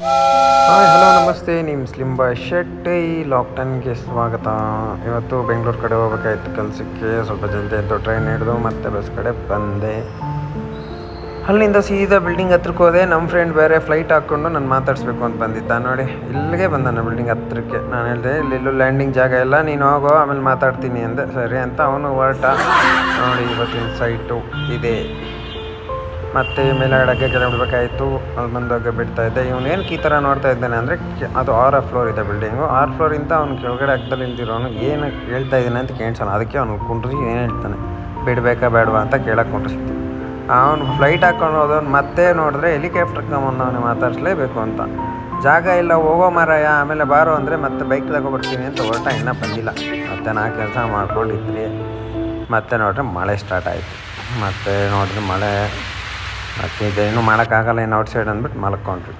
Hi hello ನಮಸ್ತೆ, ನಿಮ್ಮ slim ಬಾಯ್ ಶೆಟ್ಟಿ ಲಾಕ್ಡೌನ್ಗೆ ಸ್ವಾಗತ. ಇವತ್ತು ಬೆಂಗಳೂರು ಕಡೆ ಹೋಗ್ಬೇಕಾಯ್ತು ಕೆಲಸಕ್ಕೆ. ಸ್ವಲ್ಪ ಜಲ್ದಿ ಎದ್ದು ಟ್ರೈನ್ ಹಿಡಿದು ಮತ್ತೆ ಬಸ್ ಕಡೆ ಬಂದೆ. ಅಲ್ಲಿಂದ ಸೀದಾ ಬಿಲ್ಡಿಂಗ್ ಹತ್ರಕ್ಕೆ ಹೋದೆ. ನಮ್ಮ ಫ್ರೆಂಡ್ ಬೇರೆ ಫ್ಲೈಟ್ ಹಾಕ್ಕೊಂಡು ನಾನು ಮಾತಾಡಿಸ್ಬೇಕು ಅಂತ ಬಂದಿದ್ದ. ನೋಡಿ ಇಲ್ಲಿಗೆ ಬಂದಾನ ಬಿಲ್ಡಿಂಗ್ ಹತ್ರಕ್ಕೆ. ನಾನು ಹೇಳಿದೆ ಇಲ್ಲೆಲ್ಲೂ ಲ್ಯಾಂಡಿಂಗ್ ಜಾಗ ಇಲ್ಲ, ನೀನು ಹೋಗೋ ಆಮೇಲೆ ಮಾತಾಡ್ತೀನಿ ಅಂದೆ. ಸರಿ ಅಂತ ಅವನು ಹೊರಟ. ನೋಡಿ ಇವತ್ತಿನ ಸೈಟು ಇದೆ. ಮತ್ತು ಮೇಲುಗಡೆಗೆ ಕೆಳಗೆ ಬಿಡಬೇಕಾಯಿತು. ಅಲ್ಲಿ ಬಂದಾಗ ಬಿಡ್ತಾ ಇದ್ದೆ. ಇವನೇನು ಈ ಥರ ನೋಡ್ತಾ ಇದ್ದಾನೆ ಅಂದರೆ, ಅದು 6 ಫ್ಲೋರ್ ಇದೆ ಬಿಲ್ಡಿಂಗು. 6 ಫ್ಲೋರಿಂದ ಅವ್ನು ಕೆಳಗಡೆ ಹಗ್ಗದಲ್ಲಿ ನಿಂತಿರೋನು ಏನು ಹೇಳ್ತಾ ಇದ್ದಾನೆ ಅಂತ ಕೇಳ್ಸೋಣ. ಅದಕ್ಕೆ ಅವ್ನು ಕುಂಡ್ರಿಸಿ ಏನು ಹೇಳ್ತಾನೆ, ಬಿಡಬೇಕಾ ಬೇಡವಾ ಅಂತ ಕೇಳಕ್ಕೆ ಕುಂಡ್ರಿಸಿತ್ತು. ಅವನು ಫ್ಲೈಟ್ ಹಾಕ್ಕೊಂಡು ಹೋದವ್ನು ಮತ್ತೆ ನೋಡಿದ್ರೆ ಹೆಲಿಕಾಪ್ಟರ್ ಅವನು ಮಾತಾಡಿಸ್ಲೇಬೇಕು ಅಂತ. ಜಾಗ ಇಲ್ಲ, ಹೋಗೋ ಮಾರಾಯ, ಆಮೇಲೆ ಬಾರೋ ಅಂದರೆ ಮತ್ತೆ ಬೈಕ್ ತಗೊಬರ್ತೀನಿ ಅಂತ ಹೊರಟ. ಇನ್ನೂ ಬಂದಿಲ್ಲ. ಮತ್ತೆ ನಾ ಕೆಲಸ ಮಾಡ್ಕೊಂಡಿದ್ರಿ. ಮತ್ತೆ ನೋಡಿದ್ರೆ ಮಳೆ ಸ್ಟಾರ್ಟ್ ಆಯಿತು. ಮತ್ತು ನೋಡಿದ್ರೆ ಮಳೆ ಮತ್ತೆ ಇದೇನು ಮಾಡೋಕ್ಕಾಗಲ್ಲ, ಇನ್ನು ಔಟ್ಸೈಡ್ ಅಂದ್ಬಿಟ್ಟು ಮಲ್ಕೊಂಡ್ರಿ.